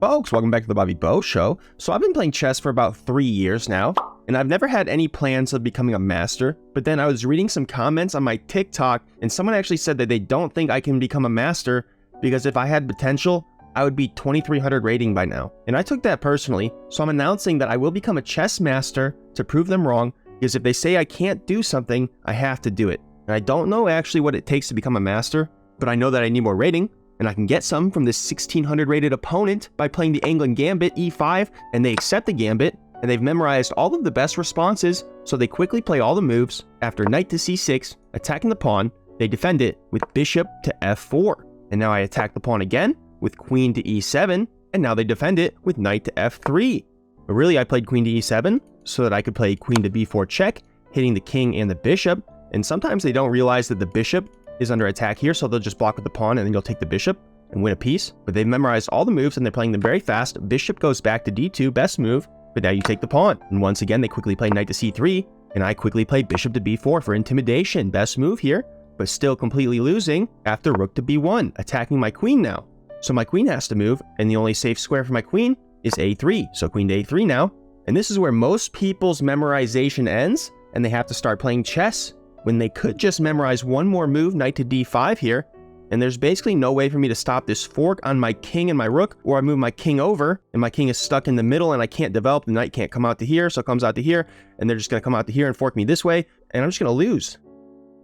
Folks, welcome back to the Bobby Bo Show. So I've been playing chess for about 3 years now, and I've never had any plans of becoming a master, but then I was reading some comments on my TikTok, and someone actually said that they don't think I can become a master because if I had potential, I would be 2300 rating by now. And I took that personally, so I'm announcing that I will become a chess master to prove them wrong, because if they say I can't do something, I have to do it. And I don't know actually what it takes to become a master, but I know that I need more rating, and I can get some from this 1600 rated opponent by playing the Enlgund Gambit e5, and they accept the Gambit, and they've memorized all of the best responses, so they quickly play all the moves. After knight to c6, attacking the pawn, they defend it with bishop to f4. And now I attack the pawn again with queen to e7, and now they defend it with knight to f3. But really I played queen to e7 so that I could play queen to b4 check, hitting the king and the bishop, and sometimes they don't realize that the bishop is under attack here, so they'll just block with the pawn and then you'll take the bishop and win a piece. But they've memorized all the moves and they're playing them very fast. Bishop goes back to d2, best move, but now you take the pawn. And once again, they quickly play knight to c3, and I quickly play bishop to b4 for intimidation. Best move here, but still completely losing after rook to b1, attacking my queen now. So my queen has to move, and the only safe square for my queen is a3. So queen to a3 now. And this is where most people's memorization ends, and they have to start playing chess, when they could just memorize one more move, knight to d5 here, and there's basically no way for me to stop this fork on my king and my rook, or I move my king over, and my king is stuck in the middle, and I can't develop, the knight can't come out to here, so it comes out to here, and they're just going to come out to here and fork me this way, and I'm just going to lose.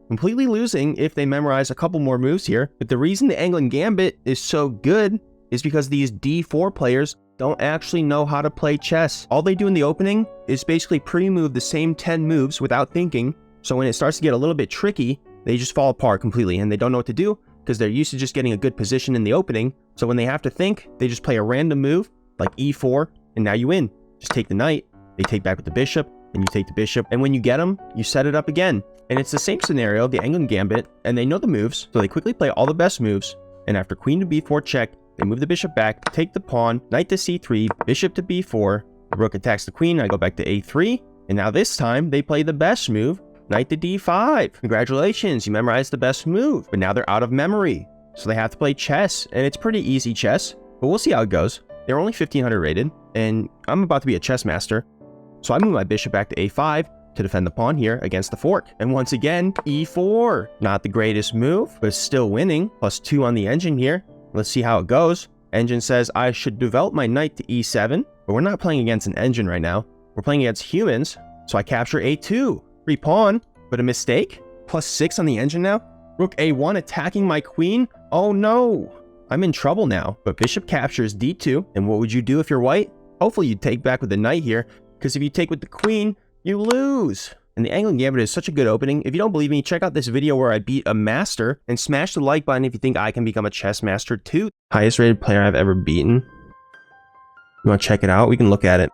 Completely losing if they memorize a couple more moves here, but the reason the Enlgund Gambit is so good is because these d4 players don't actually know how to play chess. All they do in the opening is basically pre-move the same 10 moves without thinking. So when it starts to get a little bit tricky, they just fall apart completely and they don't know what to do because they're used to just getting a good position in the opening. So when they have to think, they just play a random move like e4 and now you win. Just take the knight, they take back with the bishop, and you take the bishop. And when you get them, you set it up again. And it's the same scenario, the Enlgund Gambit, and they know the moves, so they quickly play all the best moves. And after queen to b4 check, they move the bishop back, take the pawn, knight to c3, bishop to b4, the rook attacks the queen, I go back to a3, and now this time they play the best move, knight to d5. Congratulations, you memorized the best move, but now they're out of memory. So they have to play chess, and it's pretty easy chess, but we'll see how it goes. They're only 1500 rated, and I'm about to be a chess master. So I move my bishop back to a5 to defend the pawn here against the fork. And once again, e4. Not the greatest move, but still winning. +2 on the engine here. Let's see how it goes. Engine says I should develop my knight to e7, but we're not playing against an engine right now. We're playing against humans, so I capture a2. Free pawn, but a mistake. +6 on the engine now. Rook a1 attacking my queen. Oh no, I'm in trouble now. But bishop captures d2, and what would you do if you're white? Hopefully you'd take back with the knight here, because if you take with the queen, you lose. And the Enlgund Gambit is such a good opening. If you don't believe me, check out this video where I beat a master, and smash the like button if you think I can become a chess master too. Highest rated player I've ever beaten. You want to check it out? We can look at it.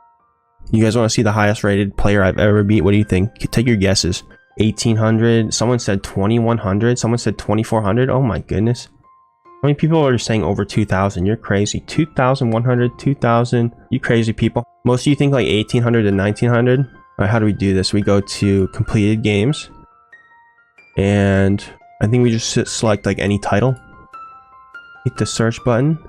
You guys want to see the highest rated player I've ever beat? What do you think? Take your guesses. 1800, someone said 2100, someone said 2400. Oh my goodness. How many people are saying over 2000? You're crazy. 2100, 2000. You crazy people. Most of you think like 1800 and 1900. All right, how do we do this? We go to completed games, and I think we just select like any title. Hit the search button.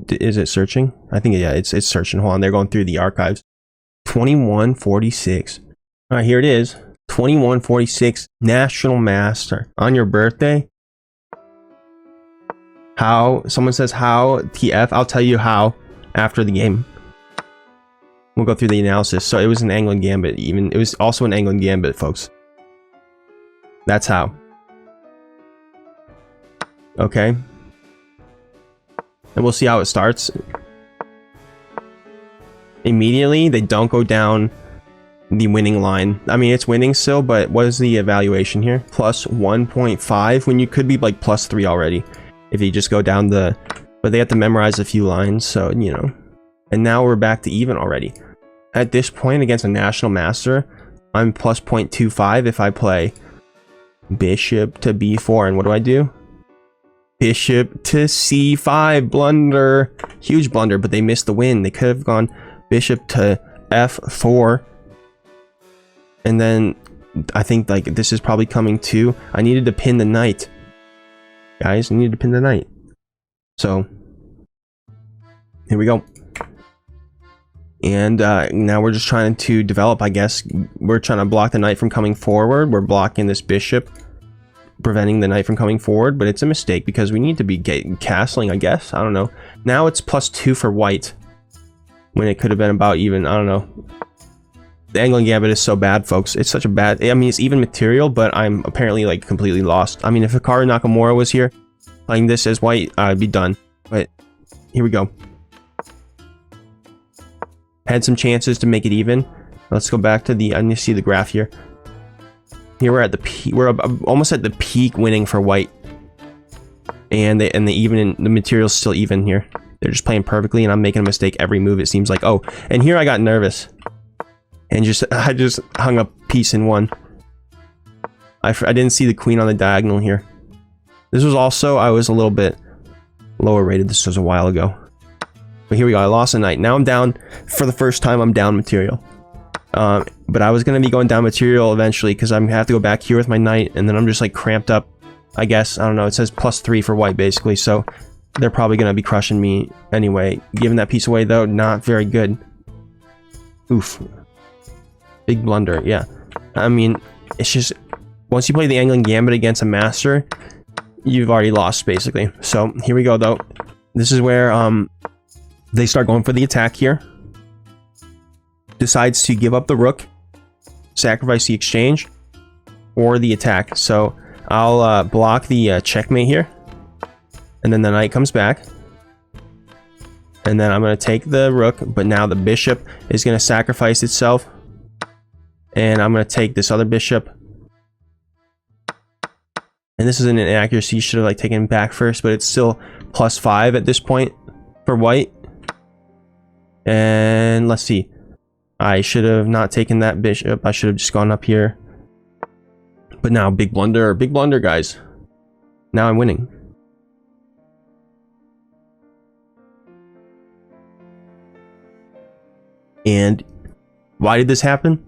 Is it searching? I think, yeah, it's searching. Hold on, they're going through the archives. 2146. All right, here it is. 2146 National Master on your birthday. How? Someone says how, TF. I'll tell you how after the game. We'll go through the analysis. So it was an Enlgund Gambit. It was also an Enlgund Gambit, folks. That's how. Okay. And we'll see how it starts. Immediately, they don't go down the winning line. I mean, it's winning still, but what is the evaluation here? +1.5 when you could be like +3 already. If you just go down the... But they have to memorize a few lines, so, you know. And now we're back to even already. At this point, against a National Master, I'm +0.25 if I play bishop to b4. And what do? Bishop to c5. Blunder. Huge blunder, but they missed the win. They could have gone bishop to f4. And then I think like this is probably coming too. I needed to pin the knight. Guys, I needed to pin the knight. So Here we go. And now we're just trying to develop, I guess. We're trying to block the knight from coming forward. We're blocking this bishop, preventing the knight from coming forward, but it's a mistake because we need to be castling, I guess. I don't know. Now it's +2 for white when it could have been about even. I don't know. The Enlgund Gambit is so bad, folks. It's such a bad. I mean, it's even material, but I'm apparently like completely lost. I mean, if Hikaru Nakamura was here playing this as white, I'd be done. But here we go. Had some chances to make it even. Let's go back to the. I need to see the graph here. Here we're at the peak. We're almost at the peak winning for white, and the material's still even here. They're just playing perfectly, and I'm making a mistake every move. It seems like. Oh, and here I got nervous, and I just hung a piece in one. I didn't see the queen on the diagonal here. This was also, I was a little bit lower rated. This was a while ago. But here we go. I lost a knight. Now I'm down. For the first time, I'm down material. But I was going to be going down material eventually because I'm going to have to go back here with my knight. And then I'm just like cramped up, I guess. I don't know. It says +3 for white, basically. So they're probably going to be crushing me anyway. Giving that piece away, though, not very good. Oof. Big blunder. Yeah. I mean, it's just... Once you play the Enlgund Gambit against a master, you've already lost, basically. So here we go, though. This is where... They start going for the attack here. Decides to give up the rook, sacrifice the exchange, or the attack. So I'll block the checkmate here. And then the knight comes back. And then I'm going to take the rook, but now the bishop is going to sacrifice itself. And I'm going to take this other bishop. And this is an inaccuracy. Should have like taken back first, but it's still +5 at this point for white. And let's see. I should have not taken that bishop. I should have just gone up here. But now, big blunder, guys. Now I'm winning. And why did this happen?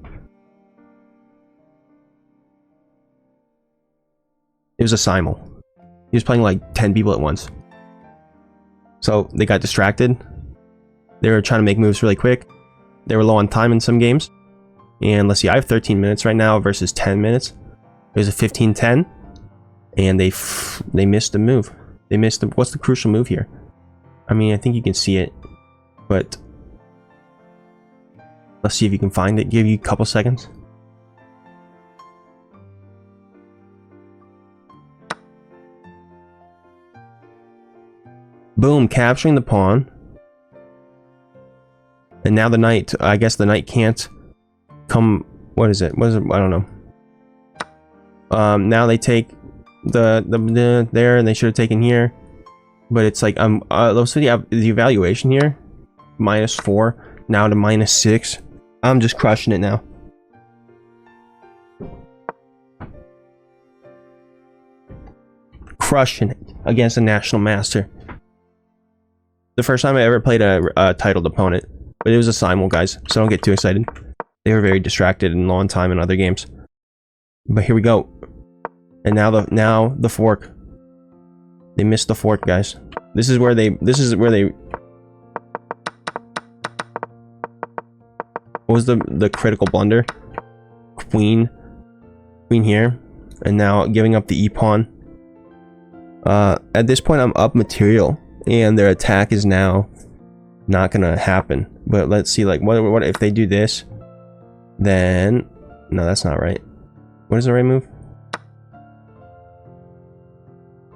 It was a simul. He was playing like 10 people at once. So they got distracted. They were trying to make moves really quick. They were low on time in some games. And let's see, I have 13 minutes right now versus 10 minutes. It was a 15-10. And they missed a move. They missed the, what's the crucial move here? I mean, I think you can see it. But let's see if you can find it. Give you a couple seconds. Boom, capturing the pawn. And now the knight, I guess the knight can't come, what is it? What is it? I don't know. Now they take the there, and they should have taken here. But it's like, let's see the evaluation here. -4, now to -6. I'm just crushing it now. Crushing it against a national master. The first time I ever played a titled opponent. But it was a simul, guys, so don't get too excited. They were very distracted and low on time in other games. But here we go. And now the fork. They missed the fork, guys. This is where they what was the critical blunder? Queen here. And now giving up the e-pawn. At this point I'm up material. And their attack is now not gonna happen. But let's see, like, what if they do this? Then no, that's not right. What is the right move?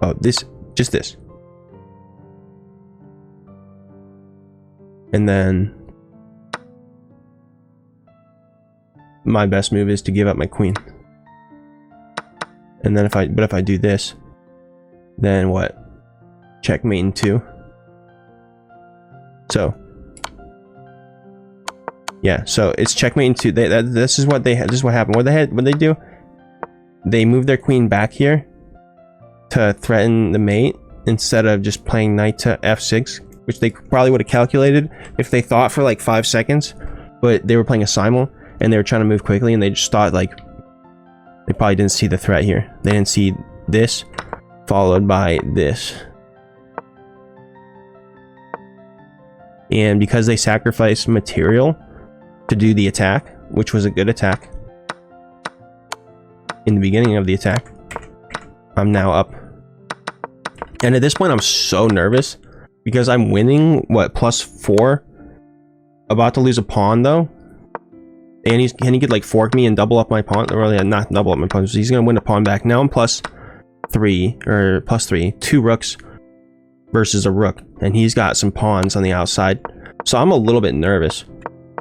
Oh, just this. And then my best move is to give up my queen. And then if I do this, then what? Checkmate in 2. So yeah, so it's checkmate in 2. This is what happened. What they do? They move their queen back here to threaten the mate instead of just playing knight to f6, which they probably would have calculated if they thought for like 5 seconds. But they were playing a simul and they were trying to move quickly, and they just thought, like, they probably didn't see the threat here. They didn't see this followed by this. And because they sacrificed material to do the attack, which was a good attack in the beginning of the attack, I'm now up. And at this point, I'm so nervous because I'm winning, what, +4? About to lose a pawn, though. And he could, like, fork me and double up my pawn. Or, yeah, not double up my pawn. So he's going to win a pawn back. Now I'm +3, or +3. 2 rooks versus a rook. And he's got some pawns on the outside. So I'm a little bit nervous.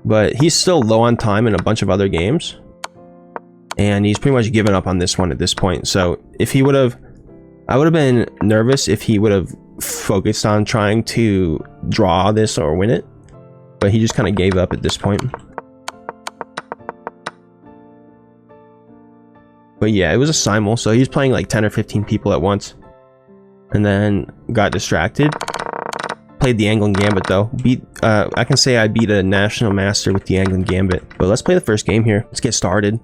But he's still low on time in a bunch of other games. And he's pretty much given up on this one at this point. So if he would have... I would have been nervous if he would have focused on trying to draw this or win it. But he just kind of gave up at this point. But yeah, it was a simul, so he was playing like 10 or 15 people at once. And then got distracted. Played the Enlgund Gambit though. I can say I beat a national master with the Enlgund Gambit. But let's play the first game here. Let's get started.